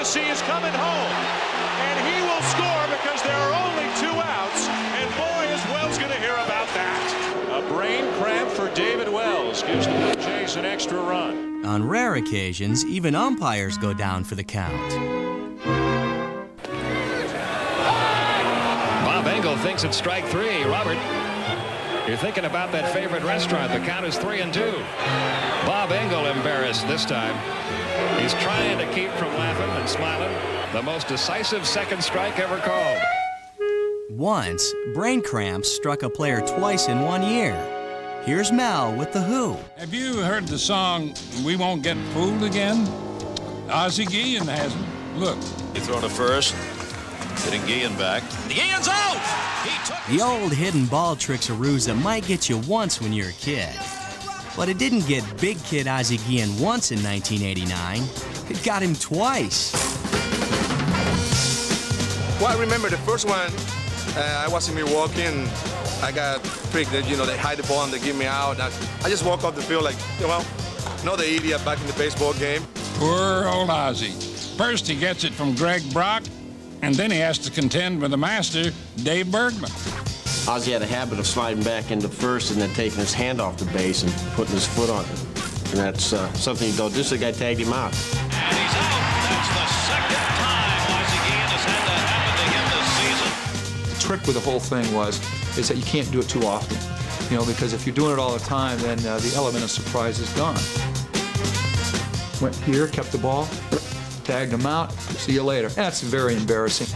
Odyssey is coming home, and he will score because there are only 2 outs, and boy, is Wells going to hear about that. A brain cramp for David Wells gives the Blue Jays an extra run. On rare occasions, even umpires go down for the count. Bob Engel thinks it's strike 3. Robert, you're thinking about that favorite restaurant. The count is 3-2. Bob Engel embarrassed this time. He's trying to keep from laughing and smiling. The most decisive second strike ever called. Once, brain cramps struck a player twice in 1 year. Here's Mel with The Who. Have you heard the song, We Won't Get Fooled Again? Ozzie Guillen has it. Look. He thrown to first, getting Guillen back. Guillen's out! The old hidden ball trick's a ruse that might get you once when you're a kid. But it didn't get big kid Ozzie Guillen once in 1989. It got him twice. Well, I remember the first one, I was in Milwaukee and I got tricked that, they hide the ball and they give me out. I just walk off the field like, another idiot back in the baseball game. Poor old Ozzie. First he gets it from Greg Brock, and then he has to contend with the master, Dave Bergman. Ozzie had a habit of sliding back into first and then taking his hand off the base and putting his foot on it. And that's something you don't do, so the guy tagged him out. And he's out. That's the second time Ozzie Guillen has had that happen to him this season. The trick with the whole thing is that you can't do it too often. Because if you're doing it all the time, then the element of surprise is gone. Went here, kept the ball, tagged him out, see you later. That's very embarrassing.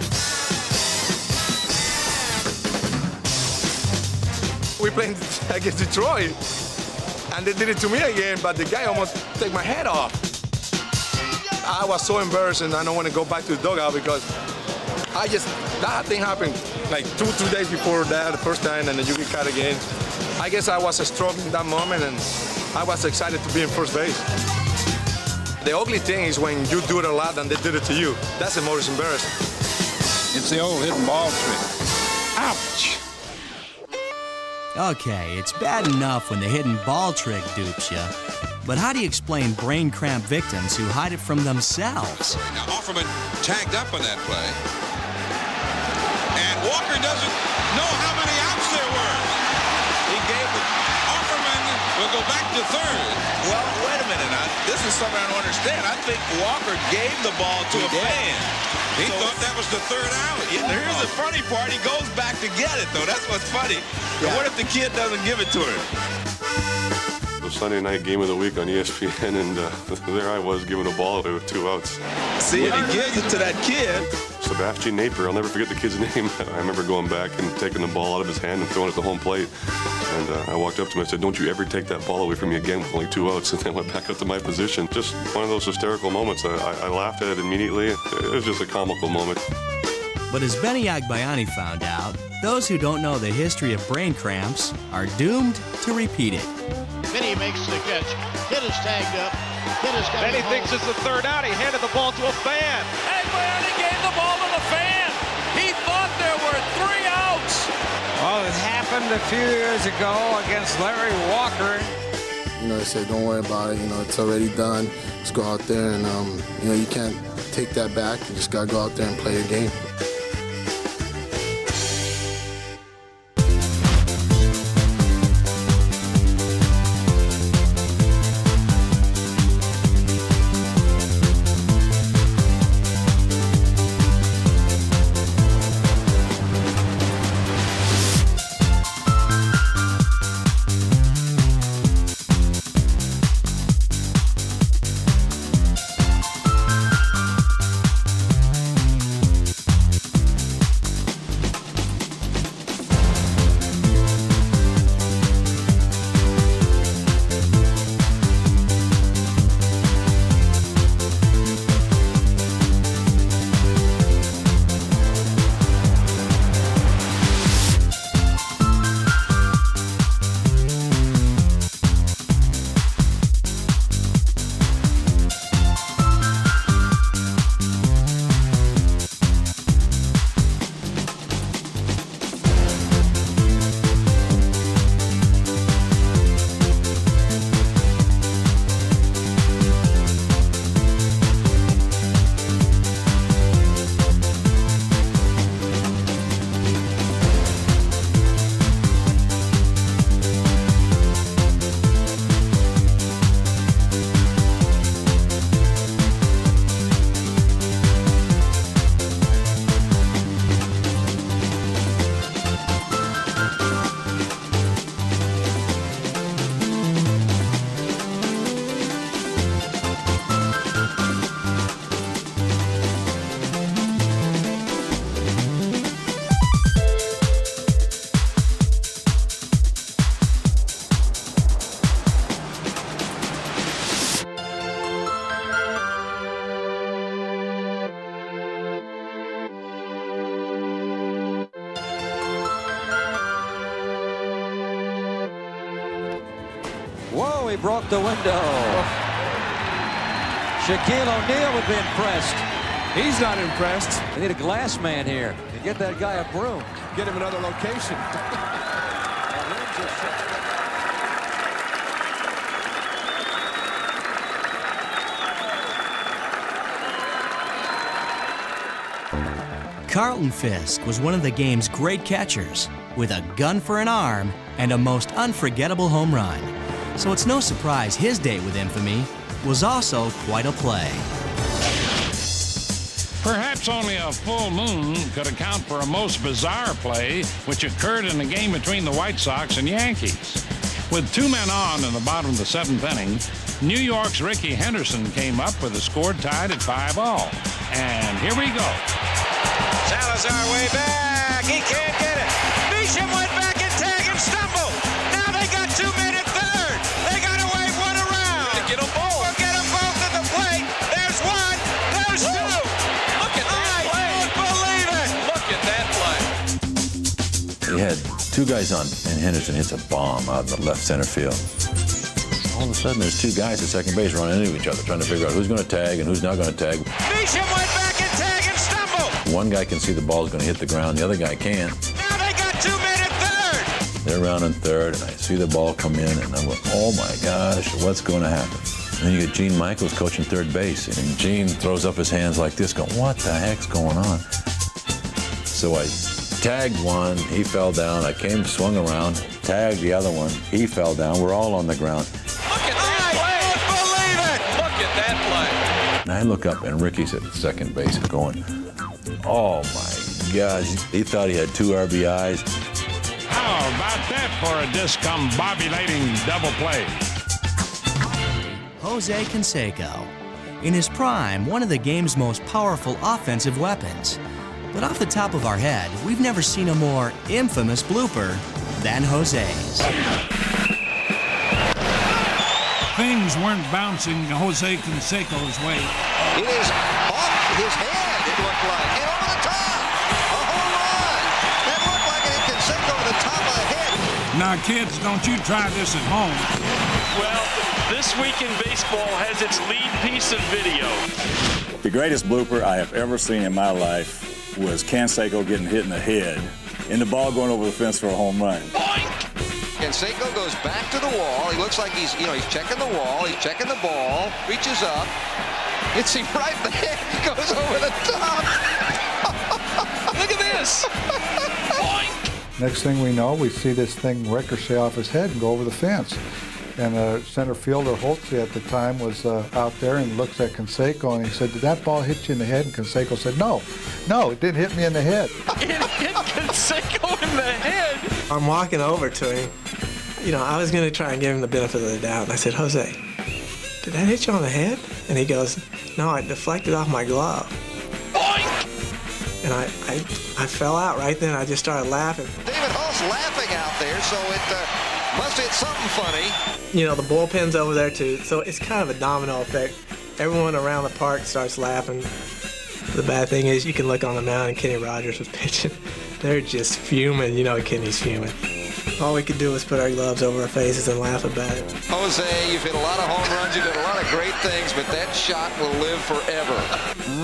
We played against Detroit, and they did it to me again, but the guy almost took my head off. I was so embarrassed, and I don't want to go back to the dugout because that thing happened like 2 days before that, the first time, and then you get cut again. I guess I was struggling in that moment, and I was excited to be in first base. The ugly thing is when you do it a lot and they did it to you. That's the most embarrassing. It's the old hidden ball trick. Ouch! Okay, it's bad enough when the hidden ball trick dupes you. But how do you explain brain cramp victims who hide it from themselves? Now, Offerman tagged up on that play. And Walker doesn't know how many outs there were. He gave it. Offerman will go back to third. Well, wait a minute now. This is something I don't understand. I think Walker gave the ball to a fan. He thought that was the third out. Yeah, here's the funny part. He goes back to get it, though. That's what's funny. Yeah. What if the kid doesn't give it to him? The Sunday night game of the week on ESPN, and there I was giving a ball away with 2 outs. See, and he gives it to that kid. Sebastian Napier, I'll never forget the kid's name. I remember going back and taking the ball out of his hand and throwing it at the home plate. And I walked up to him and said, "Don't you ever take that ball away from me again with only 2 outs." And then went back up to my position. Just one of those hysterical moments. I laughed at it immediately. It was just a comical moment. But as Benny Agbayani found out, those who don't know the history of brain cramps are doomed to repeat it. Benny makes the catch. Hit is tagged up. Hit is got Benny thinks it's the third out. He handed the ball to a fan. Agbayani gave the ball to the fan. He thought there were 3 outs. Well, it happened a few years ago against Larry Walker. They said, don't worry about it. It's already done. Let's go out there and, you can't take that back. You just got to go out there and play your game. Oh, he broke the window. Shaquille O'Neal would be impressed. He's not impressed. They need a glass man here to get that guy a broom. Get him another location. Carlton Fisk was one of the game's great catchers, with a gun for an arm and a most unforgettable home run. So it's no surprise his date with infamy was also quite a play. Perhaps only a full moon could account for a most bizarre play which occurred in the game between the White Sox and Yankees. With 2 men on in the bottom of the 7th inning, New York's Ricky Henderson came up with a score tied at 5-all. And here we go. Salazar way back. He can't get it. Beecham went back and tagged and stumbled. Now they got 2 men at third. They got to wave one around. Get them both. We'll get them both at the plate. There's one. There's two. Look at that play. I don't believe it. Look at that play. He had 2 guys on, and Henderson hits a bomb out in the left center field. All of a sudden, there's 2 guys at second base running into each other, trying to figure out who's going to tag and who's not going to tag. Beecham went back and tagged and stumbled. One guy can see the ball's going to hit the ground, the other guy can't. Now they got 2 men at third. They're rounding third, and I see the ball come in, and I'm going, oh my gosh, what's going to happen? And then you get Gene Michaels coaching third base, and Gene throws up his hands like this, going, what the heck's going on? So I tagged one, he fell down, I swung around, tagged the other one, he fell down, we're all on the ground. Look at that play. I don't believe it. Look at that play. And I look up, and Ricky's at second base going, oh my gosh, he thought he had 2 RBIs. How about that for a discombobulating double play? Jose Canseco. In his prime, one of the game's most powerful offensive weapons. But off the top of our head, we've never seen a more infamous blooper than Jose's. Things weren't bouncing Jose Canseco's way. It is off his head, it looked like. And over the top. A home run. That looked like it hit Canseco over the top of the head. Now, kids, don't you try this at home. Well, This Week in Baseball has its lead piece of video. The greatest blooper I have ever seen in my life was Canseco getting hit in the head and the ball going over the fence for a home run. Canseco goes back to the wall. He looks like he's checking the wall. He's checking the ball. Reaches up. Hits him right there. He goes over the top. Look at this. Next thing we know, we see this thing ricochet off his head and go over the fence. And center fielder Holtze at the time was out there and looks at Canseco and he said, did that ball hit you in the head? And Canseco said, no, it didn't hit me in the head. It hit Canseco in the head. I'm walking over to him. I was going to try and give him the benefit of the doubt. And I said, Jose, did that hit you on the head? And he goes, no, it deflected off my glove. Boink! And I fell out right then. I just started laughing. David Hull's laughing out there, so it must hit something funny. The bullpen's over there too, so it's kind of a domino effect. Everyone around the park starts laughing. The bad thing is you can look on the mound and Kenny Rogers was pitching. They're just fuming. Kenny's fuming. All we could do was put our gloves over our faces and laugh about it. Jose, you've hit a lot of home runs, you've done a lot of great things, but that shot will live forever.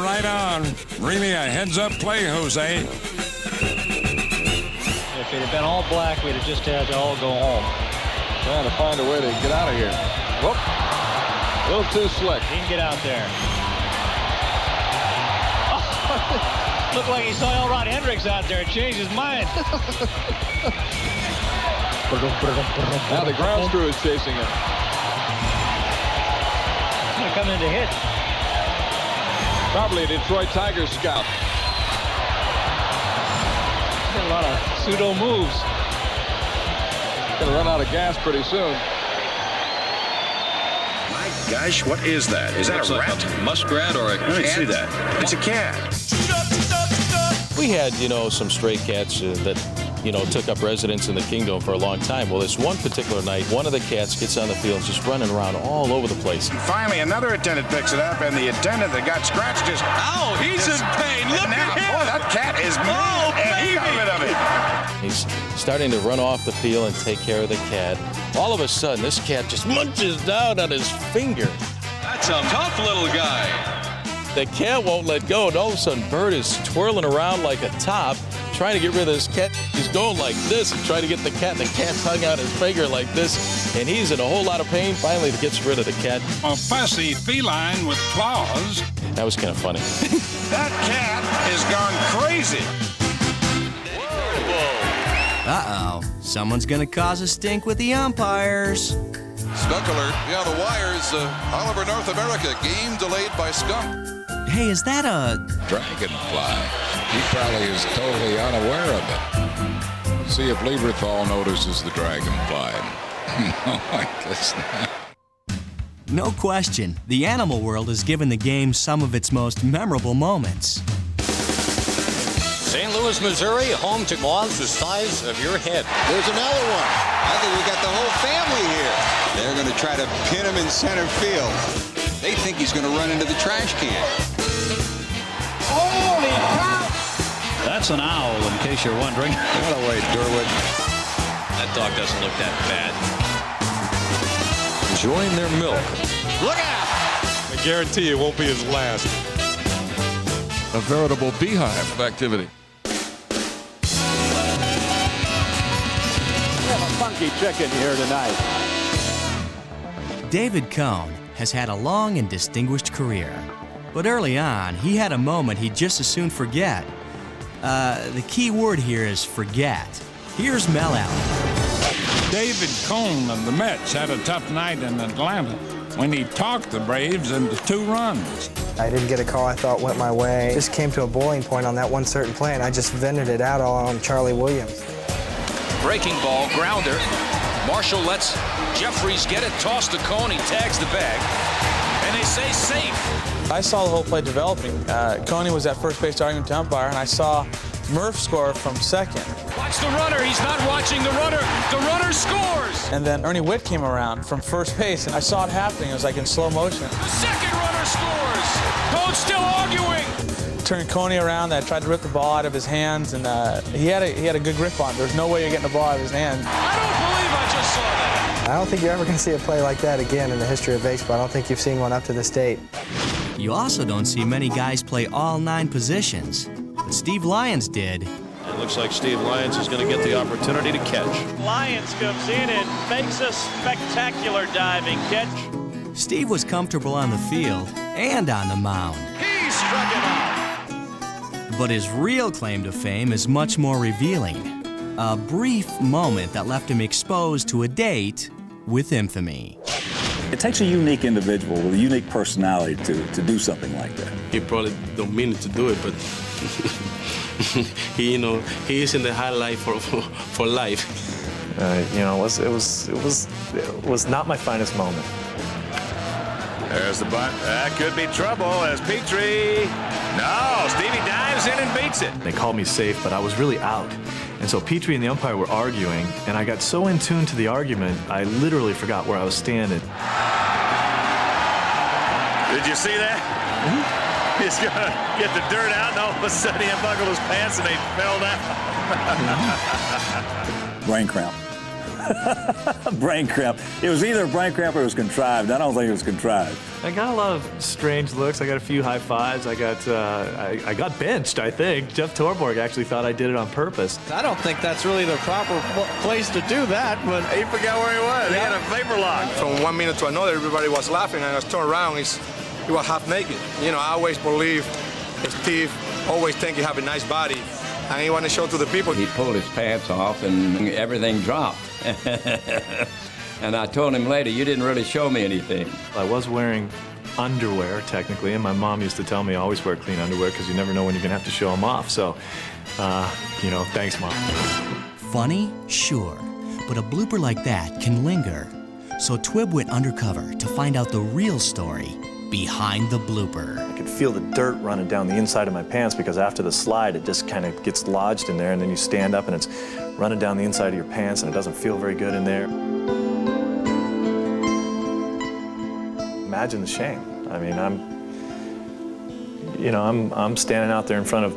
Right on. Really a heads-up play, Jose. If it had been all black, we'd have just had to all go home. Trying to find a way to get out of here. Whoop. A little too slick. He can get out there. Oh, looked like he saw Elrod Hendricks out there and changed his mind. Now the ground crew is chasing him. He's going to come in to hit. Probably a Detroit Tigers scout. Got a lot of pseudo moves. Gonna run out of gas pretty soon. My gosh, what is that? Is that a rat? Like a muskrat or a cat? Let me see that. It's a cat. We had, some stray cats that, took up residence in the kingdom for a long time. Well, this one particular night, one of the cats gets on the field and just running around all over the place. Finally, another attendant picks it up, and the attendant that got scratched just... Oh, he's in pain. Look at him. Oh, that cat is mad, and he got rid of it. He's starting to run off the field and take care of the cat. All of a sudden, this cat just munches down on his finger. That's a tough little guy. The cat won't let go, and all of a sudden, Bert is twirling around like a top, trying to get rid of this cat. He's going like this and trying to get the cat. The cat's hung out his finger like this, and he's in a whole lot of pain. Finally, he gets rid of the cat. A fussy feline with claws. That was kind of funny. That cat has gone crazy. Uh-oh, someone's gonna cause a stink with the umpires. Skunk alert. Yeah, the Wires. Oliver, North America. Game delayed by skunk. Hey, is that a... Dragonfly. He probably is totally unaware of it. Let's see if Lieberthal notices the dragonfly. No, I guess not. No question, the animal world has given the game some of its most memorable moments. St. Louis, Missouri, home to lawns the size of your head. There's another one. I think we got the whole family here. They're going to try to pin him in center field. They think he's going to run into the trash can. Holy cow! That's an owl, in case you're wondering. Get away, Durwood. That dog doesn't look that bad. Enjoying their milk. Look out! I guarantee it won't be his last. A veritable beehive of activity. We have a funky chicken here tonight. David Cone has had a long and distinguished career. But early on, he had a moment he'd just as soon forget. The key word here is forget. Here's Mel Allen. David Cone of the Mets had a tough night in Atlanta when he talked the Braves into 2 runs. I didn't get a call I thought went my way. Just came to a boiling point on that one certain play, and I just vented it out all on Charlie Williams. Breaking ball, grounder. Marshall lets Jeffries get it, toss to Cone, he tags the bag, and they say safe. I saw the whole play developing. Coney was at first base arguing to umpire, and I saw Murph score from second. Watch the runner, he's not watching the runner. The runner scores! And then Ernie Witt came around from first base, and I saw it happening. It was like in slow motion. The second runner scores! Cone's still arguing! Turned Coney around, I tried to rip the ball out of his hands, and he had a good grip on it. There's no way you're getting the ball out of his hands. I don't believe I just saw that. I don't think you're ever going to see a play like that again in the history of baseball. I don't think you've seen one up to this date. You also don't see many guys play all 9 positions, but Steve Lyons did. It looks like Steve Lyons is going to get the opportunity to catch. Lyons comes in and makes a spectacular diving catch. Steve was comfortable on the field and on the mound. He struck him out. But his real claim to fame is much more revealing. A brief moment that left him exposed to a date with infamy. It takes a unique individual with a unique personality to do something like that. He probably don't mean to do it, but he is in the high life for life. It was not my finest moment. There's the bunt. That could be trouble as Petrie. No, Stevie dives in and beats it. They called me safe, but I was really out. And so Petrie and the umpire were arguing, and I got so in tune to the argument, I literally forgot where I was standing. Did you see that? He's going to get the dirt out, and all of a sudden he unbuckled his pants and they fell down. Brain cramp. Brain cramp. It was either a brain cramp or it was contrived. I don't think it was contrived. I got a lot of strange looks. I got a few high fives. I got benched, I think. Jeff Torborg actually thought I did it on purpose. I don't think that's really the proper place to do that, but he forgot where he was. Yeah. He had a vapor lock. From 1 minute to another, everybody was laughing, and I was turned around. He was half naked. I always believe Steve always think he have a nice body, and he want to show to the people. He pulled his pants off, and everything dropped. And I told him later, you didn't really show me anything. I was wearing underwear, technically, and my mom used to tell me always wear clean underwear because you never know when you're going to have to show them off. So, thanks, Mom. Funny? Sure. But a blooper like that can linger. So Twib went undercover to find out the real story behind the blooper. I could feel the dirt running down the inside of my pants because after the slide, it just kind of gets lodged in there, and then you stand up and it's running down the inside of your pants, and it doesn't feel very good in there. Imagine the shame. I mean, I'm standing out there in front of,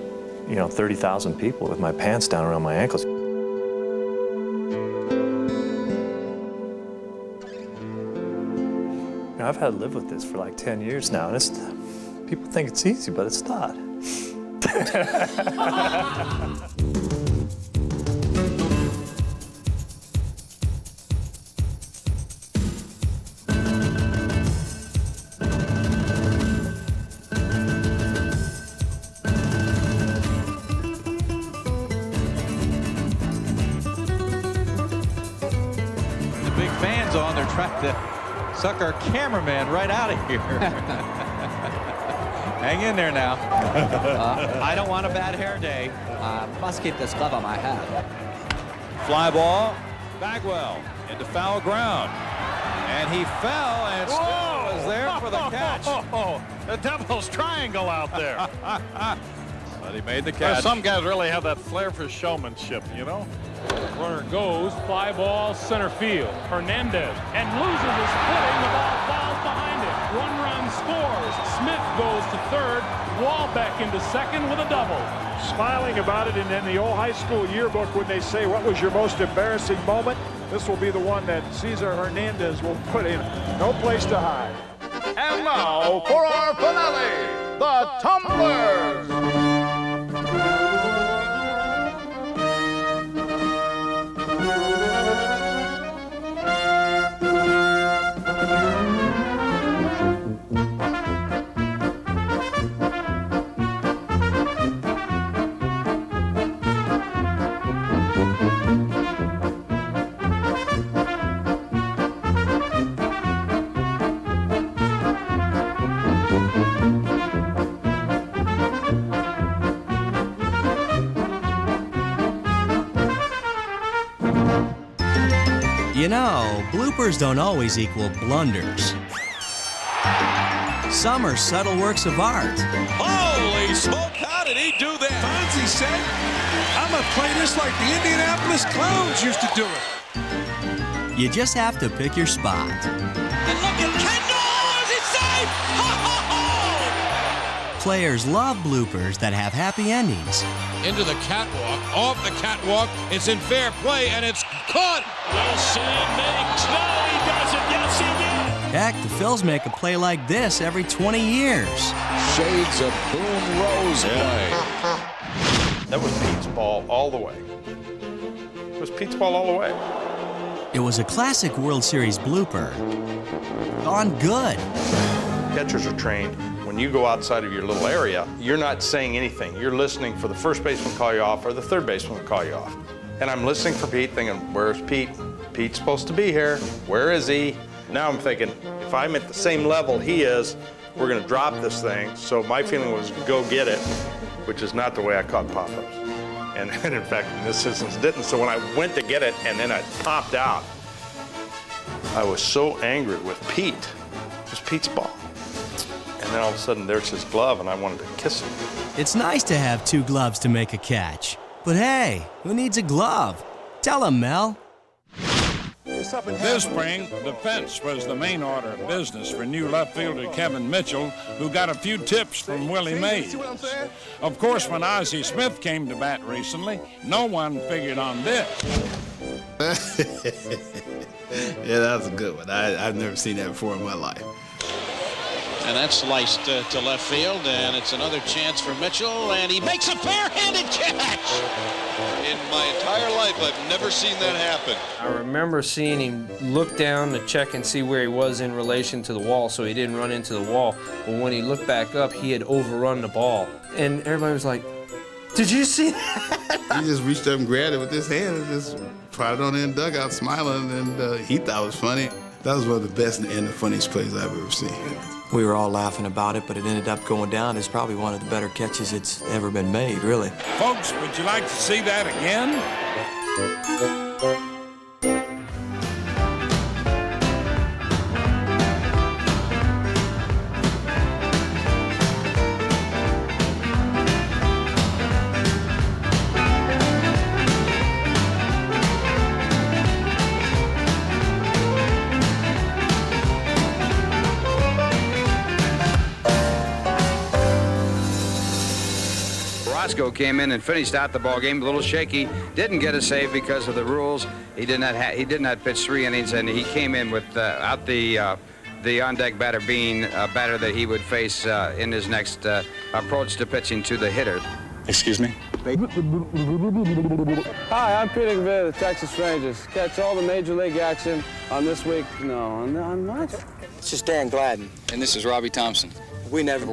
30,000 people with my pants down around my ankles. I've had to live with this for like 10 years now, and people think it's easy, but it's not. They're trying to suck our cameraman right out of here. Hang in there now. I don't want a bad hair day. Must keep this glove on my head. Fly ball. Bagwell into foul ground. And he fell and still was there for the catch. The devil's triangle out there. But he made the catch. Some guys really have that flair for showmanship, you know? Runner goes, fly ball, center field. Hernandez, and loses his footing. The ball falls behind it. One run scores. Smith goes to third. Wahlbeck into second with a double. Smiling about it, and in the old high school yearbook, when they say, what was your most embarrassing moment? This will be the one that Cesar Hernandez will put in. No place to hide. And now, for our finale, the Tumblers. You know, bloopers don't always equal blunders. Some are subtle works of art. Holy smoke, how did he do that? Fonzie said, I'm going to play this like the Indianapolis Clowns used to do it. You just have to pick your spot. And look at Kendall! Is it safe? Ho, ho, ho! Players love bloopers that have happy endings. Into the catwalk, off the catwalk, it's in fair play, and it's caught! Wilson makes, no, he doesn't, yes he did! Heck, the Phils make a play like this every 20 years. Shades of Boone Rose play. That was Pete's ball all the way. It was Pete's ball all the way. It was a classic World Series blooper. Gone good. Catchers are trained. When you go outside of your little area, you're not saying anything. You're listening for the first baseman to call you off or the third baseman to call you off. And I'm listening for Pete, thinking, where's Pete? Pete's supposed to be here. Where is he? Now I'm thinking, if I'm at the same level he is, we're going to drop this thing. So my feeling was go get it, which is not the way I caught pop-ups. And in fact, in this instance, didn't. So when I went to get it and then I popped out, I was so angry with Pete. It was Pete's ball. And then all of a sudden, there's his glove, and I wanted to kiss him. It's nice to have two gloves to make a catch. But hey, who needs a glove? Tell him, Mel. This spring, defense was the main order of business for new left fielder Kevin Mitchell, who got a few tips from Willie Mays. Of course, when Ozzie Smith came to bat recently, no one figured on this. Yeah, that was a good one. I've never seen that before in my life. And that's sliced to left field, and it's another chance for Mitchell, and he makes a bare-handed catch! In my entire life, I've never seen that happen. I remember seeing him look down to check and see where he was in relation to the wall, so he didn't run into the wall. But when he looked back up, he had overrun the ball. And everybody was like, did you see that? He just reached up and grabbed it with his hand and just tried it on in the dugout, smiling, and he thought it was funny. That was one of the best and the funniest plays I've ever seen. We were all laughing about it, but it ended up going down as probably one of the better catches it's ever been made, really. Folks, would you like to see that again? Roscoe came in and finished out the ball game a little shaky. Didn't get a save because of the rules. He did not pitch 3 innings, and he came in with out the the on-deck batter being a batter that he would face in his next approach to pitching to the hitter. Excuse me? Hi, I'm Peter Gavir of the Texas Rangers. Catch all the Major League action on this week. No, on what? It's just Dan Gladden. And this is Robbie Thompson. We never...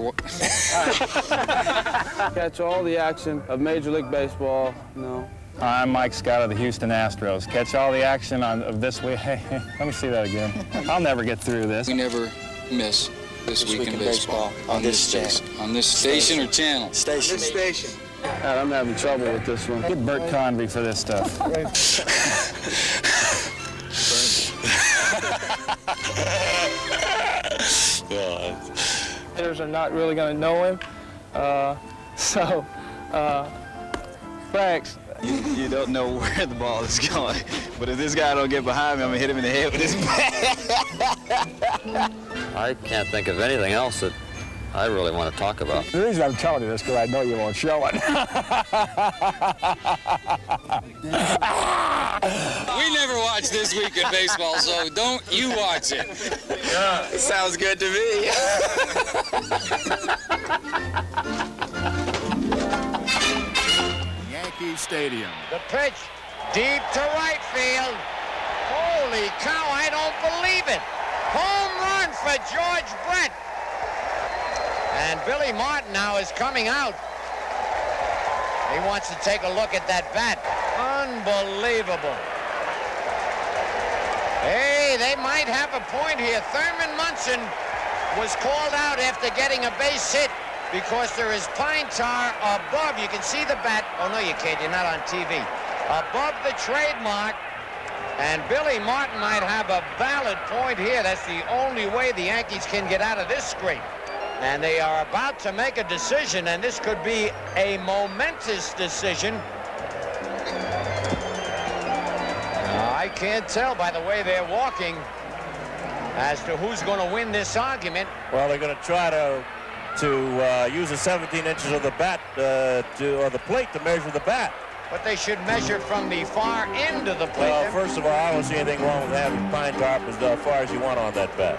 Catch all the action of Major League Baseball. No. I'm Mike Scott of the Houston Astros. Catch all the action of this week. Hey, let me see that again. I'll never get through this. We never miss This Week in Baseball on this station. On this station or channel? Station. This station. God, I'm having trouble with this one. Get Bert Convy for this stuff. Hitters are not really going to know him. Thanks. You don't know where the ball is going. But if this guy don't get behind me, I'm going to hit him in the head with his bat. I can't think of anything else that I really want to talk about. The reason I'm telling you this is because I know you won't show it. We never watch This Week in Baseball, so don't you watch it. Yeah, sounds good to me. Yankee Stadium. The pitch deep to right field. Holy cow, I don't believe it. Home run for George Brett. And Billy Martin now is coming out. He wants to take a look at that bat. Unbelievable. Hey, they might have a point here. Thurman Munson was called out after getting a base hit because there is pine tar above. You can see the bat. Oh, no, you can't. You're not on TV. Above the trademark. And Billy Martin might have a valid point here. That's the only way the Yankees can get out of this scrape. And they are about to make a decision, and this could be a momentous decision. I can't tell by the way they're walking as to who's going to win this argument. Well, they're going to try to use the 17 inches of the bat or the plate to measure the bat. But they should measure from the far end of the plate. Well, first of all, I don't see anything wrong with having pine tar as far as you want on that bat.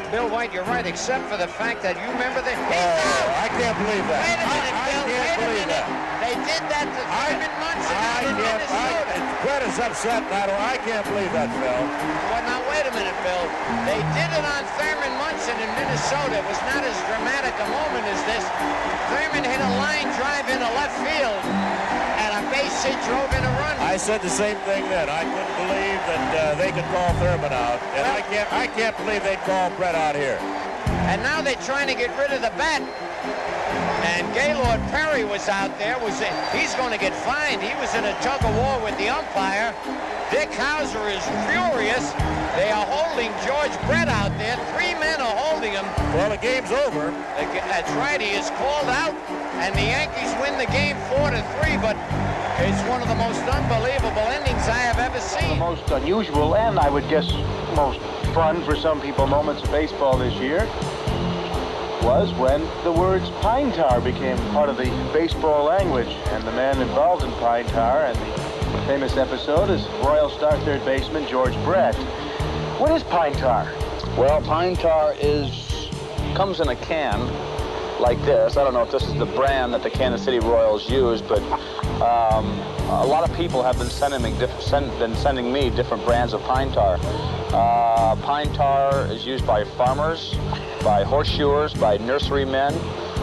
Bill White, you're right, except for the fact that you remember the... Oh, I can't believe that. Wait a minute, Bill. Wait a minute. They did that to Thurman Munson out in Minnesota. Brett is upset, and I can't believe that, Phil. Well, now, wait a minute, Bill. They did it on Thurman Munson in Minnesota. It was not as dramatic a moment as this. Thurman hit a line drive into left field, and a base hit drove in a run. I said the same thing then. I couldn't believe that they could call Thurman out, and I can't believe they'd call Brett out here. And now they're trying to get rid of the bat. And Gaylord Perry was out there. He's going to get fined. He was in a tug-of-war with the umpire. Dick Hauser is furious. They are holding George Brett out there. 3 men are holding him. Well, the game's over. That's right. He is called out, and the Yankees win the game 4-3. But it's one of the most unbelievable endings I have ever seen. The most unusual and I would guess most fun for some people moments of baseball this year was when the words pine tar became part of the baseball language, and the man involved in pine tar and the famous episode is Royal Star third baseman George Brett. What is pine tar? Well, pine tar comes in a can like this. I don't know if this is the brand that the Kansas City Royals use, but a lot of people have been sending me different brands of pine tar. Pine tar is used by farmers, by horseshoers, by nurserymen,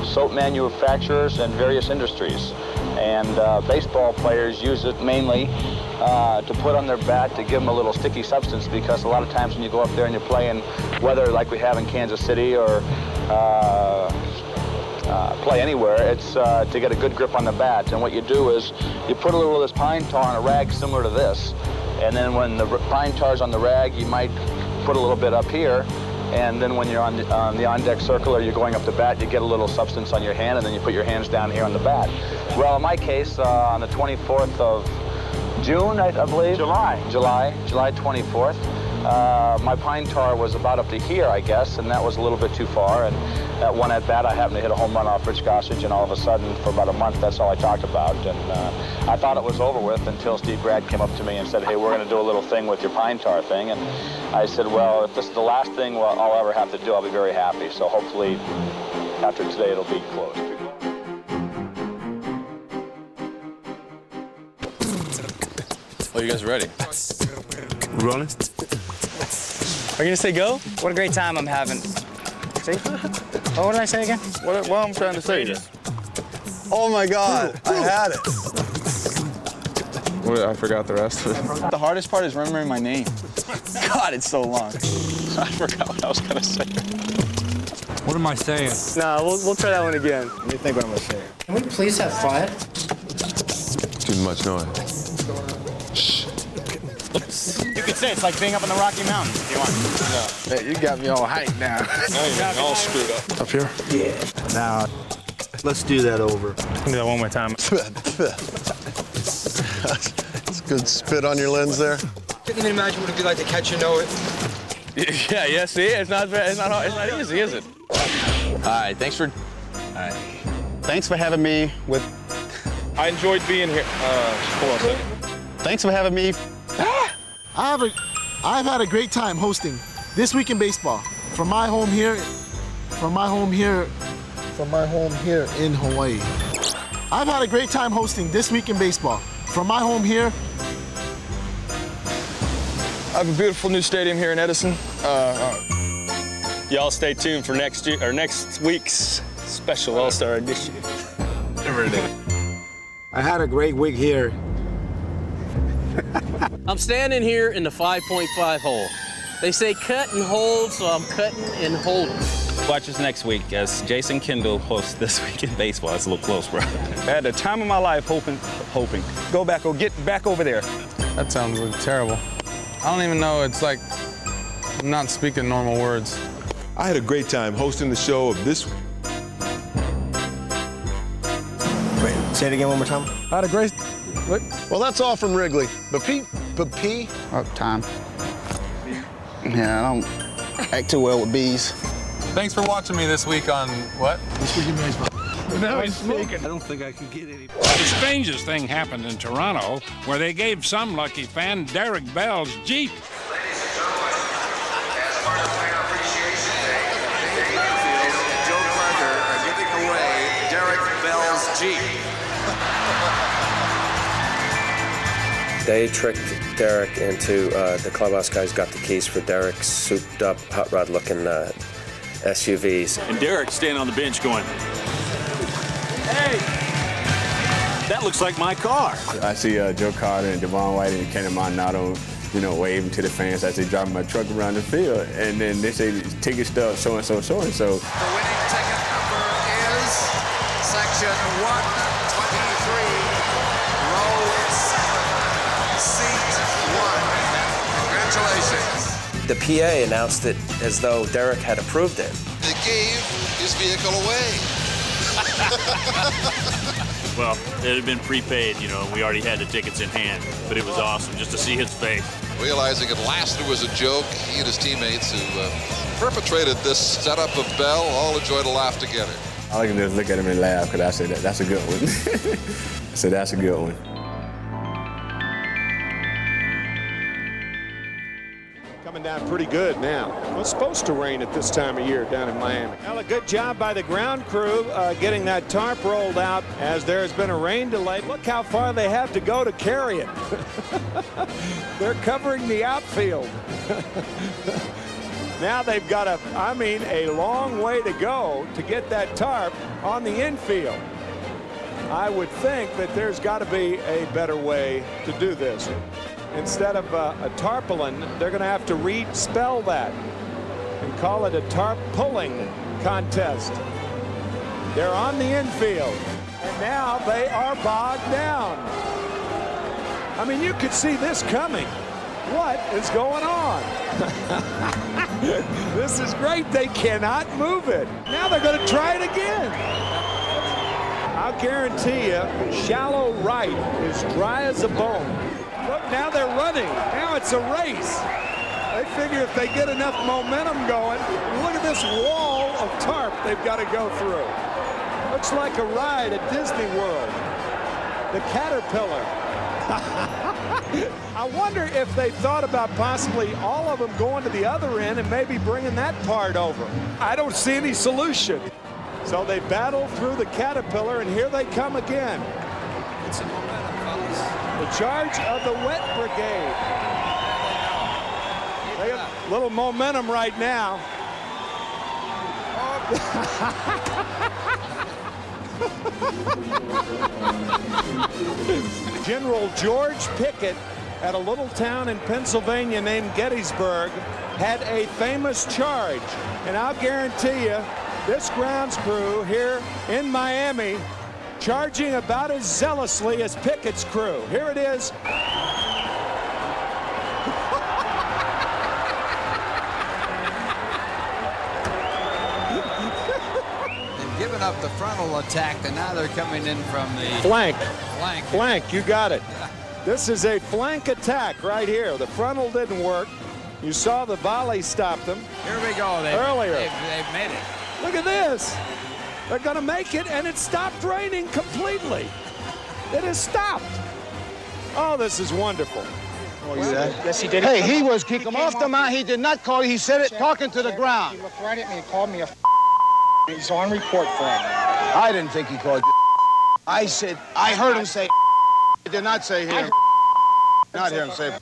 soap manufacturers, and various industries. And baseball players use it mainly to put on their bat to give them a little sticky substance, because a lot of times when you go up there and you're playing weather like we have in Kansas City or play anywhere, it's to get a good grip on the bat. And what you do is you put a little of this pine tar on a rag similar to this, and then when the pine tar's on the rag, you might put a little bit up here, and then when you're on the on-deck circle or you're going up the bat, you get a little substance on your hand, and then you put your hands down here on the bat. Well, in my case, on the 24th of June, I believe. July 24th. My pine tar was about up to here, I guess, and that was a little bit too far. And at one at bat, I happened to hit a home run off Rich Gossage, and all of a sudden, for about a month, that's all I talked about. And I thought it was over with until Steve Grad came up to me and said, hey, we're going to do a little thing with your pine tar thing. And I said, well, if this is the last thing I'll ever have to do, I'll be very happy. So hopefully, after today, it'll be closed. Oh, you guys are ready? Rolling. Are you gonna say go? What a great time I'm having. See? Oh, what did I say again? What I'm trying to say is. Oh my God, I had it. I forgot the rest of it. The hardest part is remembering my name. God, it's so long. I forgot what I was gonna say. What am I saying? Nah, we'll try that one again. Let me think what I'm gonna say. Can we please have quiet? Too much noise. You could say it's like being up in the Rocky Mountains if you want. Hey, you got me all hyped now. Now you're all screwed up. Up here? Yeah. Now, let's do that over. Do that one more time. It's good spit on your lens there. Can't even imagine what it'd be like to catch and know it. Yeah, see, it's not easy, is it? All right, thanks for. All right. Thanks for having me with. I enjoyed being here. Hold on a second. Thanks for having me. I've had a great time hosting This Week in Baseball from my home here in Hawaii. I've had a great time hosting This Week in Baseball from my home here. I have a beautiful new stadium here in Edison. Y'all stay tuned for next week's special All-Star edition. I had a great week here. I'm standing here in the 5.5 hole. They say cut and hold, so I'm cutting and holding. Watch us next week as Jason Kendall hosts This Week in Baseball. That's a little close, bro. I had the time of my life hoping. Get back over there. That sounds like terrible. I don't even know, it's like I'm not speaking normal words. I had a great time hosting the show of This. Wait, say it again one more time. I had a great. What? Well, that's all from Wrigley. But P. Oh, time. Yeah, I don't act too well with bees. Thanks for watching me this week on what? This Week in Baseball. Now he's smoking. I don't think I could get any. The strangest thing happened in Toronto, where they gave some lucky fan Derek Bell's Jeep. Joe Carter are giving away Derek Bell's Jeep. They tricked Derek into the clubhouse guys got the keys for Derek's souped up hot rod looking SUVs. And Derek's standing on the bench going, hey, that looks like my car. I see Joe Carter and Devon White and Kenny Monado, waving to the fans as they drive my truck around the field. And then they say, ticket stub, so-and-so, so-and-so. The winning ticket number is section 123, row 7, seat 1. Congratulations. The PA announced it as though Derek had approved it. They gave his vehicle away. Well, it had been prepaid, we already had the tickets in hand, but it was awesome just to see his face. Realizing at last it was a joke, he and his teammates who perpetrated this setup of Bell all enjoyed a laugh together. I can just look at him and laugh because I said, that's a good one. I said, that's a good one. Coming down pretty good now. Well, it's supposed to rain at this time of year down in Miami. Well, a good job by the ground crew getting that tarp rolled out as there has been a rain delay. Look how far they have to go to carry it. They're covering the outfield. Now they've got a long way to go to get that tarp on the infield. I would think that there's got to be a better way to do this. Instead of a tarpaulin, they're going to have to re-spell that and call it a tarp pulling contest. They're on the infield, and now they are bogged down. I mean, you could see this coming. What is going on? This is great. They cannot move it. Now they're going to try it again. I'll guarantee you, shallow right is dry as a bone. Look, now they're running. Now it's a race. They figure if they get enough momentum going, look at this wall of tarp they've got to go through. Looks like a ride at Disney World. The Caterpillar. I wonder if they thought about possibly all of them going to the other end and maybe bringing that part over. I don't see any solution. So they battle through the Caterpillar, and here they come again. It's a momentum, fellas. The charge of the Wet Brigade. They got a little momentum right now. General George Pickett at a little town in Pennsylvania named Gettysburg had a famous charge, and I'll guarantee you this grounds crew here in Miami charging about as zealously as Pickett's crew. Here it is. Giving up the frontal attack, and now they're coming in from the flank. Flank, you got it. This is a flank attack right here. The frontal didn't work. You saw the volley stop them. Here we go. Earlier. They've made it. Look at this. They're going to make it, and it stopped raining completely. It has stopped. Oh, this is wonderful. Oh, yes, he did. Hey, he was kick him off the mound. He did not call. He said it talking to the ground. He looked right at me and called me a He's on report for him. I didn't think he called you. I said, I heard him say I did not say him. Not hear him say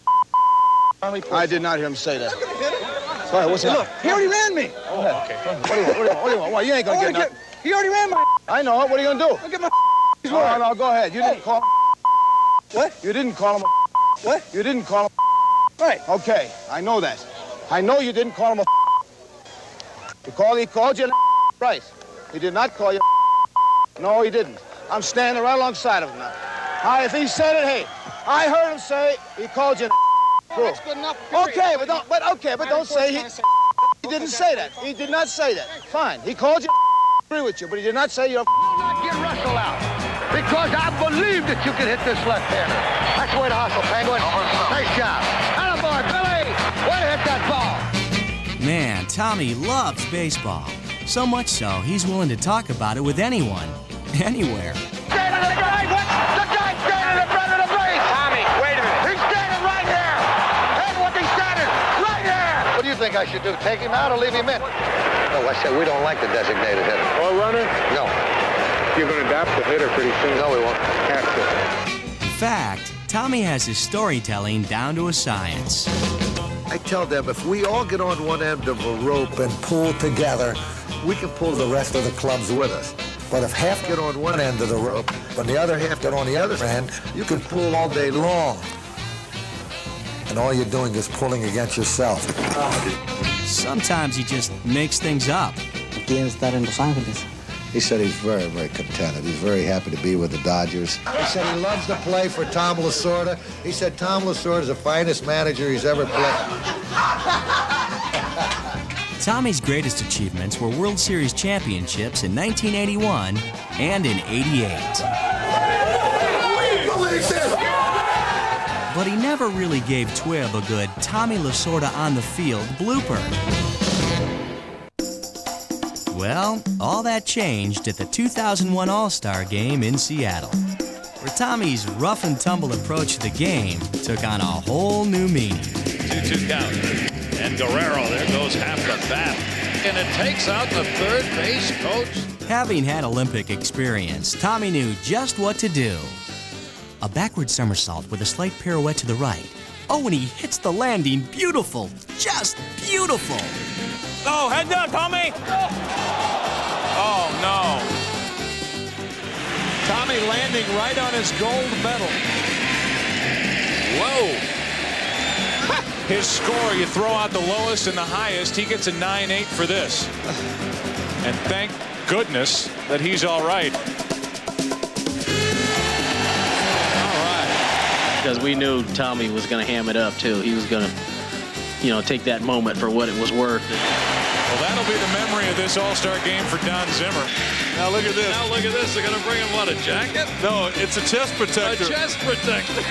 I did not hear him say that. Sorry, what's that? Look, he already ran me. Oh, okay. What do you want? Well, you ain't gonna get nothing. He already ran my. I know it. What are you gonna do? Look at my. No, go ahead. You didn't call. What? You didn't call him. What? You didn't call him. Right. Okay, I know that. I know you didn't call him a. He called you. Right. He did not call you. No, he didn't. I'm standing right alongside of him now. If he said it, hey, I heard him say he called you. Oh, that's good enough. Okay, but don't say he didn't say that. He did not say that. Fine. He called you. Agree with you, but he did not say you're. Do not get Russell out because I believe that you can hit this left-hander. That's the way to hustle, Penguin. Nice job. Attaboy, Billy. Way to hit that ball. Man, Tommy loves baseball. So much so, he's willing to talk about it with anyone, anywhere. Standing in the right. What? The guy's standing in front of the base. Tommy, wait a minute. He's standing right there. And what he's standing right there. What do you think I should do? Take him out or leave him in? No, I said we don't like the designated hitter. Ball runner? No. You're going to adapt the hitter pretty soon. No, we won't. Have to. In fact, Tommy has his storytelling down to a science. I tell them if we all get on one end of a rope and pull together, we can pull the rest of the clubs with us. But if half get on one end of the rope and the other half get on the other end, you can pull all day long. And all you're doing is pulling against yourself. Sometimes he just makes things up. ¿Quién está en Los Ángeles? He said he's very, very contented. He's very happy to be with the Dodgers. He said he loves to play for Tom Lasorda. He said Tom Lasorda is the finest manager he's ever played. Tommy's greatest achievements were World Series championships in 1981 and in '88. But he never really gave Twib a good Tommy Lasorda on the field blooper. Well, all that changed at the 2001 All-Star Game in Seattle, where Tommy's rough and tumble approach to the game took on a whole new meaning. 2-2 count. And Guerrero, there goes half the bat. And it takes out the third base coach. Having had Olympic experience, Tommy knew just what to do. A backward somersault with a slight pirouette to the right. Oh, and he hits the landing beautiful, just beautiful. Oh, head down, Tommy! Oh, no. Tommy landing right on his gold medal. Whoa. His score, you throw out the lowest and the highest, he gets a 9-8 for this. And thank goodness that he's all right. Because we knew Tommy was going to ham it up, too. He was going to, take that moment for what it was worth. Well, that'll be the memory of this All-Star game for Don Zimmer. Now look at this. Now look at this. They're going to bring him, what, a jacket? No, it's a chest protector. A chest protector.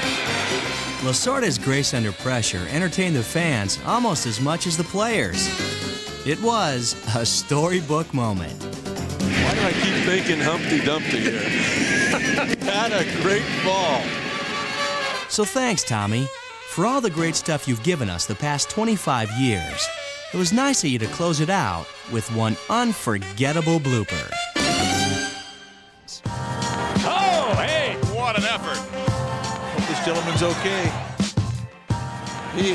Lasorda's grace under pressure entertained the fans almost as much as the players. It was a storybook moment. Why do I keep thinking Humpty Dumpty here? Had a great ball. So thanks, Tommy, for all the great stuff you've given us the past 25 years. It was nice of you to close it out with one unforgettable blooper. Oh, hey, what an effort. Hope this gentleman's okay.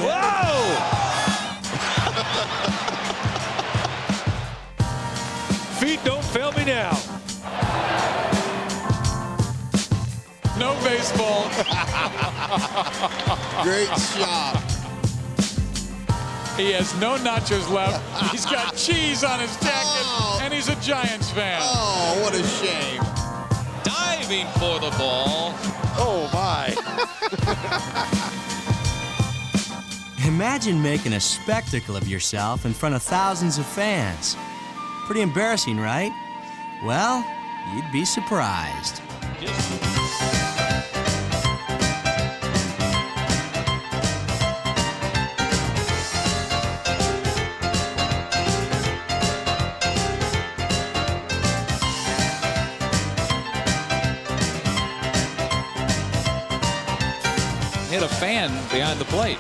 Whoa! Feet don't fail me now. No baseball. Great shot. He has no nachos left. He's got cheese on his jacket, and he's a Giants fan. Oh, what a shame. Diving for the ball. Oh, my. Imagine making a spectacle of yourself in front of thousands of fans. Pretty embarrassing, right? Well, you'd be surprised. Hit a fan behind the plate.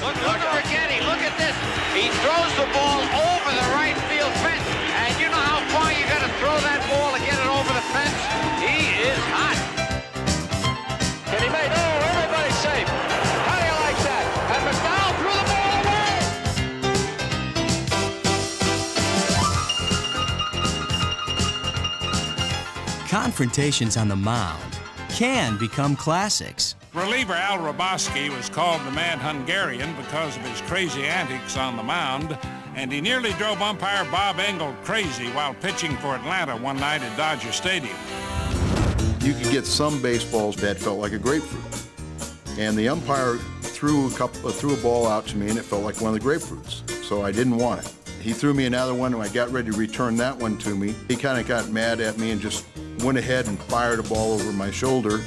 Look at Rigetti. Look at this. He throws the ball over the right field fence. And you know how far you got to throw that ball to get it over the fence? He is hot. Can he make? Oh, everybody's safe. How do you like that? And McDowell threw the ball away. Confrontations on the mound can become classics. Reliever Al Roboski was called the Mad Hungarian because of his crazy antics on the mound, and he nearly drove umpire Bob Engel crazy while pitching for Atlanta one night at Dodger Stadium. You could get some baseballs that felt like a grapefruit, and the umpire threw a ball out to me, and it felt like one of the grapefruits, so I didn't want it. He threw me another one, and I got ready to return that one to me. He kind of got mad at me and just went ahead and fired a ball over my shoulder.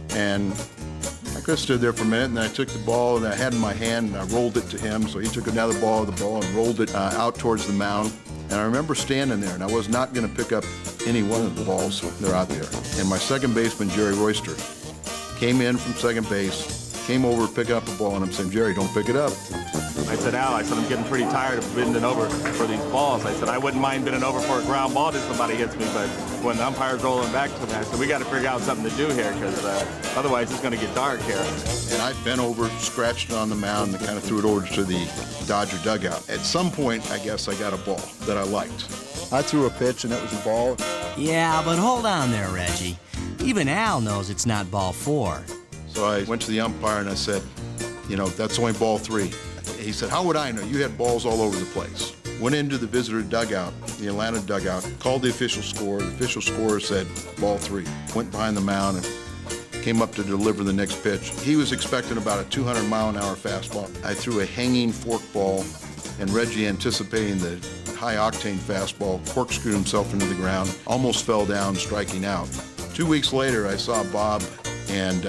And I could have stood there for a minute, and then I took the ball and I had it in my hand and I rolled it to him. So he took another ball of the ball and rolled it out towards the mound. And I remember standing there, and I was not going to pick up any one of the balls that are out there. And my second baseman, Jerry Royster, came in from second base, came over to pick up a ball, and I'm saying, Jerry, don't pick it up. I said, Al, I'm getting pretty tired of bending over for these balls. I said, I wouldn't mind bending over for a ground ball if somebody hits me, but when the umpire's rolling back to me, I said, we got to figure out something to do here, because otherwise it's going to get dark here. And I bent over, scratched it on the mound, and kind of threw it over to the Dodger dugout. At some point, I guess I got a ball that I liked. I threw a pitch, and it was a ball. Yeah, but hold on there, Reggie. Even Al knows it's not ball 4. So I went to the umpire and I said, you know, that's only ball 3. He said, how would I know? You had balls all over the place. Went into the visitor dugout, the Atlanta dugout, called the official score. The official scorer said ball 3. Went behind the mound and came up to deliver the next pitch. He was expecting about a 200-mile-an-hour fastball. I threw a hanging forkball, and Reggie, anticipating the high-octane fastball, corkscrewed himself into the ground, almost fell down, striking out. 2 weeks later, I saw Bob, and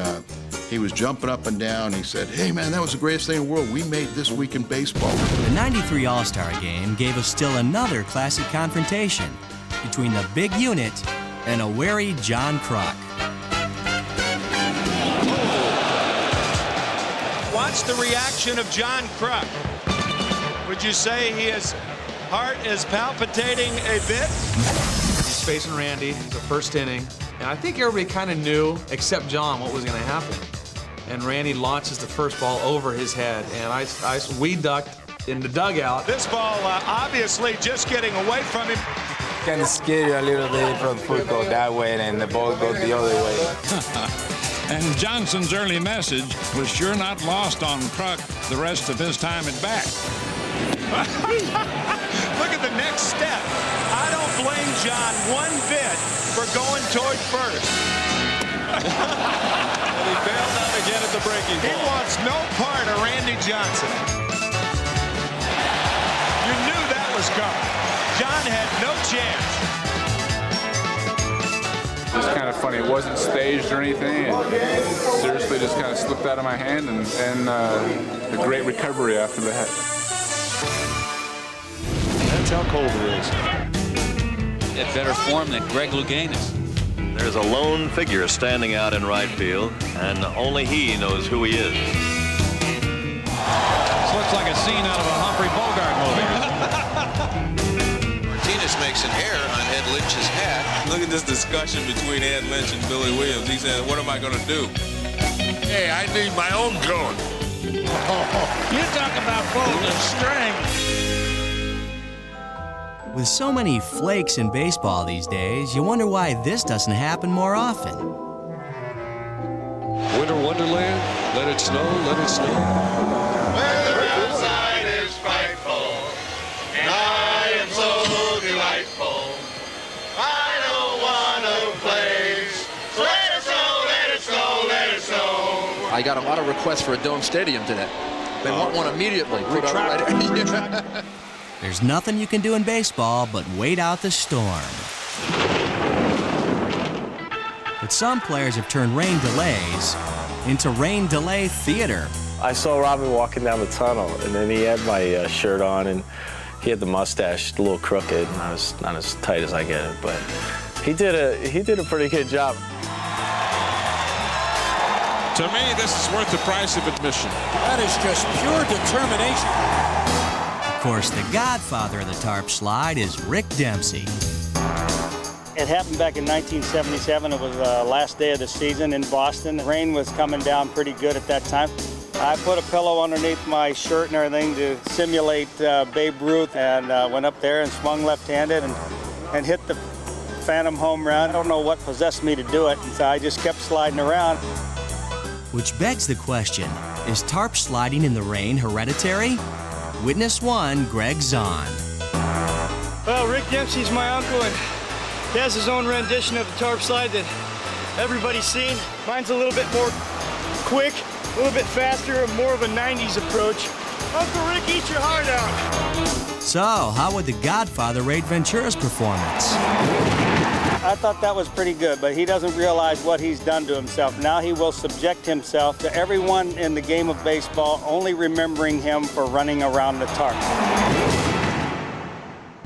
he was jumping up and down. He said, hey, man, that was the greatest thing in the world. We made this week in baseball. The '93 All-Star Game gave us still another classic confrontation between the big unit and a wary John Kruk. Watch the reaction of John Kruk. Would you say his heart is palpitating a bit? He's facing Randy. It's the first inning. And I think everybody kind of knew, except John, what was going to happen. And Randy launches the first ball over his head, and we ducked in the dugout. This ball obviously just getting away from him. Kind of scare you a little bit from the foot go that way and the ball goes the other way. And Johnson's early message was sure not lost on Kruk the rest of his time at bat. Look at the next step. I don't blame John one bit for going toward first. And he bailed out again at the breaking ball. He wants no part of Randy Johnson. You knew that was coming. John had no chance. It's kind of funny. It wasn't staged or anything. It seriously just kind of slipped out of my hand, and a great recovery after that. That's how cold it is. In better form than Greg Louganis. There's a lone figure standing out in right field, and only he knows who he is. This looks like a scene out of a Humphrey Bogart movie. Martinez makes an error on Ed Lynch's hat. Look at this discussion between Ed Lynch and Billy Williams. He said, what am I going to do? Hey, I need my own gun. You talk about pulling the string. With so many flakes in baseball these days, you wonder why this doesn't happen more often. Winter wonderland, let it snow, let it snow. Weather outside is frightful, and I am so delightful. I don't want to play. So let it snow, let it snow, let it snow. I got a lot of requests for a dome stadium today. They want one immediately. Put out right. There's nothing you can do in baseball but wait out the storm. But some players have turned rain delays into rain delay theater. I saw Robbie walking down the tunnel, and then he had my shirt on, and he had the mustache a little crooked, not as tight as I get it, but he did a pretty good job. To me, this is worth the price of admission. That is just pure determination. Of course, the godfather of the tarp slide is Rick Dempsey. It happened back in 1977. It was the last day of the season in Boston. The rain was coming down pretty good at that time. I put a pillow underneath my shirt and everything to simulate Babe Ruth, and went up there and swung left-handed and hit the phantom home run. I don't know what possessed me to do it, and so I just kept sliding around. Which begs the question, is tarp sliding in the rain hereditary? Witness one, Greg Zahn. Well, Rick Dempsey's my uncle, and he has his own rendition of the tarp slide that everybody's seen. Mine's a little bit more quick, a little bit faster, and more of a 90s approach. Uncle Rick, eat your heart out. So, how would the Godfather rate Ventura's performance? I thought that was pretty good, but he doesn't realize what he's done to himself. Now he will subject himself to everyone in the game of baseball only remembering him for running around the tarp.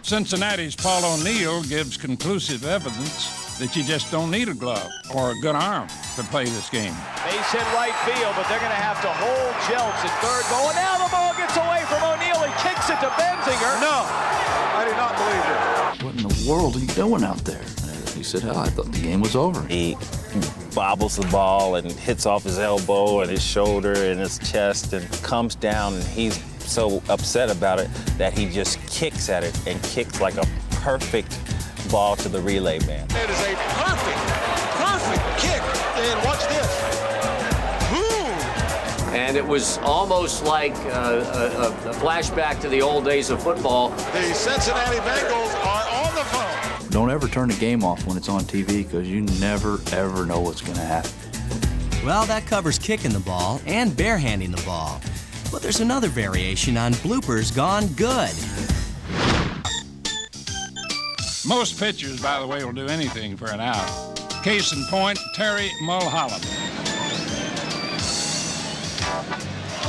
Cincinnati's Paul O'Neill gives conclusive evidence that you just don't need a glove or a good arm to play this game. Base hit right field, but they're going to have to hold Jelks at third. Going now, the ball gets away from O'Neill. He kicks it to Benzinger. No, I do not believe this. What in the world are you doing out there? He said, hell, I thought the game was over. He bobbles the ball and hits off his elbow and his shoulder and his chest and comes down, and he's so upset about it that he just kicks at it and kicks like a perfect ball to the relay man. It is a perfect kick. And watch this. Boom! And it was almost like a flashback to the old days of football. The Cincinnati Bengals are on the phone. Don't ever turn the game off when it's on TV, because you never, ever know what's going to happen. Well, that covers kicking the ball and barehanding the ball. But there's another variation on bloopers gone good. Most pitchers, by the way, will do anything for an out. Case in point, Terry Mulholland.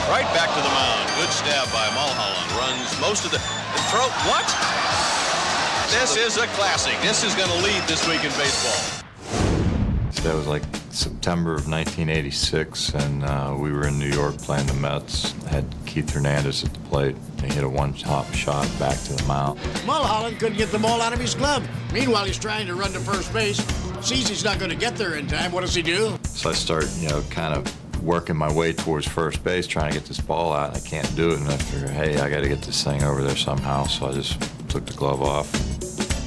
Right back to the mound. Good stab by Mulholland. Runs most of the throw. What? This is a classic. This is going to lead this week in baseball. That was like September of 1986, and we were in New York playing the Mets. Had Keith Hernandez at the plate. He hit a one-hop shot back to the mound. Mulholland couldn't get the ball out of his glove. Meanwhile, he's trying to run to first base. Sees he's not going to get there in time. What does he do? So I start, kind of working my way towards first base, trying to get this ball out, and I can't do it. And I figured, hey, I got to get this thing over there somehow. So I just took the glove off,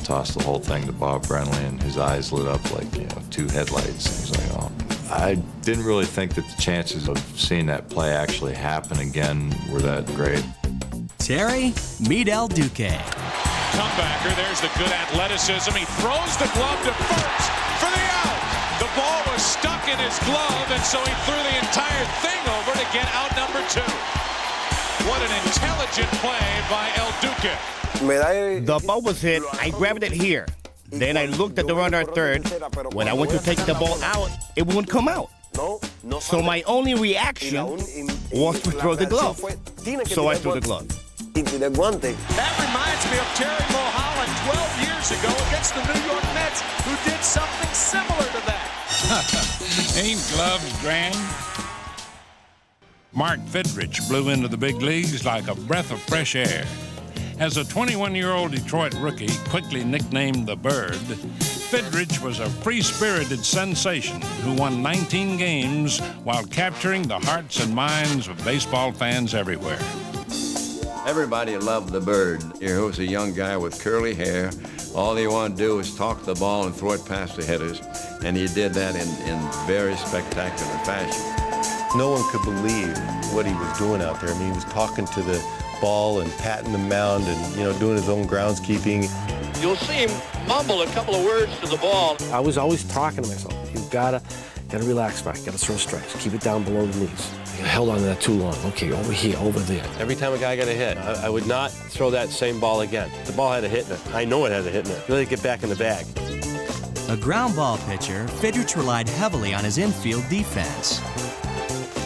tossed the whole thing to Bob Brenly, and his eyes lit up like, two headlights. He's like, oh. I didn't really think that the chances of seeing that play actually happen again were that great. Terry, meet El Duque. Comebacker, there's the good athleticism. He throws the glove to first for the out. The ball was stuck in his glove, and so he threw the entire thing over to get out number 2. What an intelligent play by El Duque. The ball was hit. I grabbed it here. Then I looked at the runner at third. When I went to take the ball out, it wouldn't come out. So my only reaction was to throw the glove. So I threw the glove. That reminds me of Terry Mulholland 12 years ago against the New York Mets, who did something similar to that. Ain't gloves grand? Mark Fidrych blew into the big leagues like a breath of fresh air. As a 21-year-old Detroit rookie, quickly nicknamed the Bird, Fidrych was a free-spirited sensation who won 19 games while capturing the hearts and minds of baseball fans everywhere. Everybody loved the Bird. He was a young guy with curly hair. All he wanted to do was talk the ball and throw it past the hitters, and he did that in very spectacular fashion. No one could believe what he was doing out there. I mean, he was talking to the ball and patting the mound and, you know, doing his own groundskeeping. You'll see him mumble a couple of words to the ball. I was always talking to myself. You've gotta relax back, gotta throw strikes, keep it down below the knees. You held on to that too long. Okay, over here, over there. Every time a guy got a hit, I would not throw that same ball again. The ball had a hit in it. I know it had a hit in it. Really get back in the bag. A ground ball pitcher, Fidrych relied heavily on his infield defense.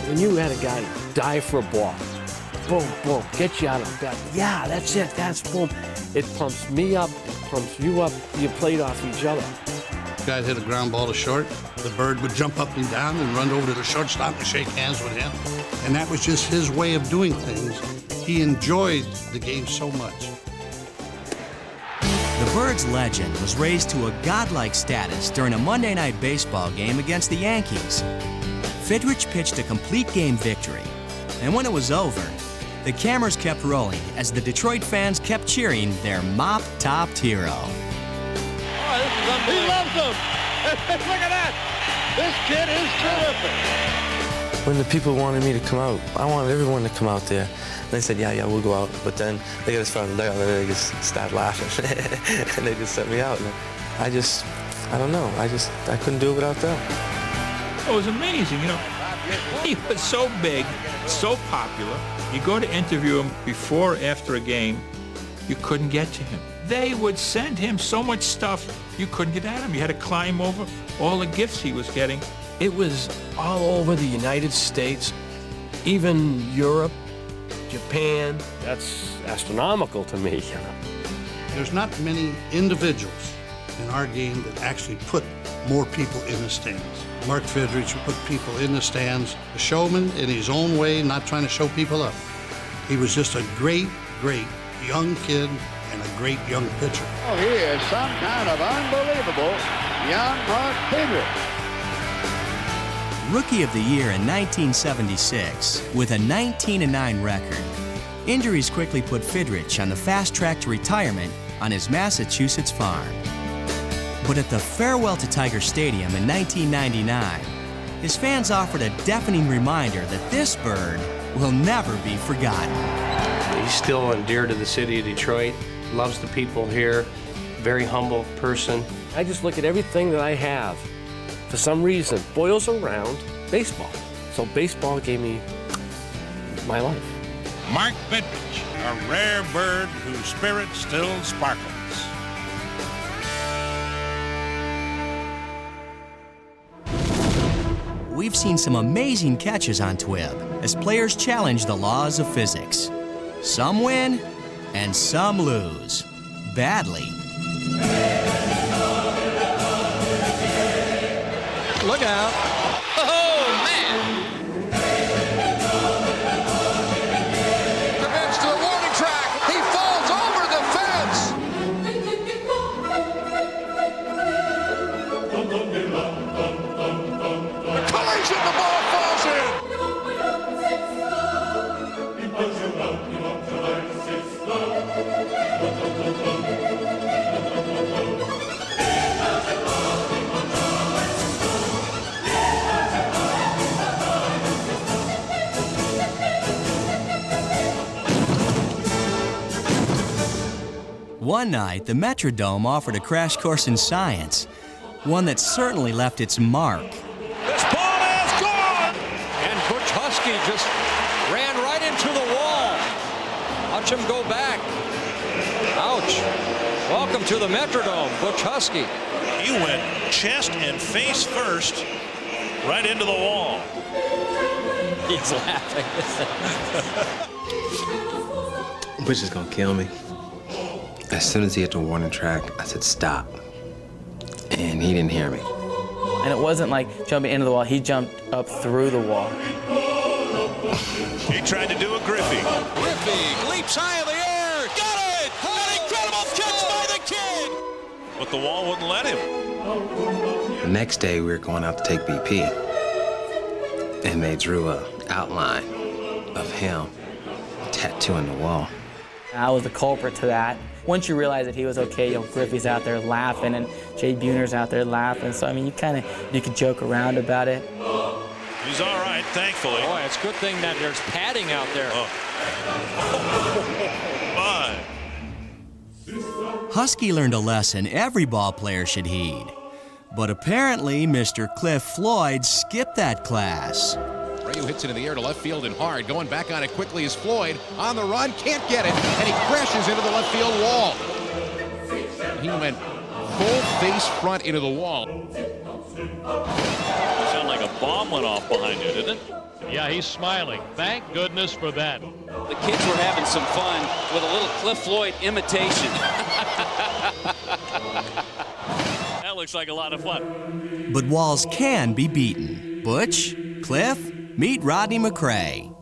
When you had a guy dive for a ball, boom, boom, get you out of the bat. Yeah, that's it, that's boom. It pumps me up, it pumps you up, you played off each other. Guy hit a ground ball to short. The Bird would jump up and down and run over to the shortstop and shake hands with him. And that was just his way of doing things. He enjoyed the game so much. The Bird's legend was raised to a godlike status during a Monday Night Baseball game against the Yankees. Fidrych pitched a complete game victory, and when it was over, the cameras kept rolling as the Detroit fans kept cheering their mop-topped hero. Oh, this is unbelievable. He loves them. Look at that. This kid is terrific. When the people wanted me to come out, I wanted everyone to come out there. And they said, yeah, we'll go out. But then they got as far as the dugout, and they just started laughing. And they just set me out. And I don't know. I couldn't do it without them. It was amazing, you know. He was so big, so popular. You go to interview him before or after a game, you couldn't get to him. They would send him so much stuff, you couldn't get at him. You had to climb over all the gifts he was getting. It was all over the United States, even Europe, Japan. That's astronomical to me, you know. There's not many individuals in our game that actually put more people in the stands. Mark Fidrych put people in the stands, a showman in his own way, not trying to show people up. He was just a great, great young kid and a great young pitcher. Oh, he is some kind of unbelievable young Mark Fidrych. Rookie of the Year in 1976 with a 19-9 record. Injuries quickly put Fidrych on the fast track to retirement on his Massachusetts farm. But at the Farewell to Tiger Stadium in 1999, his fans offered a deafening reminder that this Bird will never be forgotten. He's still dear to the city of Detroit, loves the people here, very humble person. I just look at everything that I have. For some reason, boils around baseball. So baseball gave me my life. Mark Fidrych, a rare bird whose spirit still sparkles. We've seen some amazing catches on TWIB as players challenge the laws of physics. Some win and some lose. Badly. Look out. Oh, man. Events to the warning track. He falls over the fence. The collision, the ball falls in. One night, the Metrodome offered a crash course in science, one that certainly left its mark. This ball is gone! And Butch Husky just ran right into the wall. Watch him go back. Ouch. Welcome to the Metrodome, Butch Husky. He went chest and face first right into the wall. He's laughing. Butch is gonna kill me. As soon as he hit the warning track, I said, stop. And he didn't hear me. And it wasn't like jumping into the wall, he jumped up through the wall. He tried to do a Griffey. Griffey leaps high in the air. Got it! An incredible catch by the kid! But the wall wouldn't let him. The next day, we were going out to take BP. And they drew a outline of him tattooing the wall. I was the culprit to that. Once you realize that he was okay, Griffey's out there laughing and Jay Buhner's out there laughing. So, I mean, you could joke around about it. He's all right, thankfully. Boy, it's a good thing that there's padding out there. My. Husky learned a lesson every ball player should heed. But apparently, Mr. Cliff Floyd skipped that class. Rayu hits it in the air to left field and hard. Going back on it quickly is Floyd. On the run, can't get it, and he crashes into the left field wall. He went full face front into the wall. Sound like a bomb went off behind you, didn't it? Yeah, he's smiling. Thank goodness for that. The kids were having some fun with a little Cliff Floyd imitation. That looks like a lot of fun. But walls can be beaten. Butch, Cliff, meet Rodney McRae.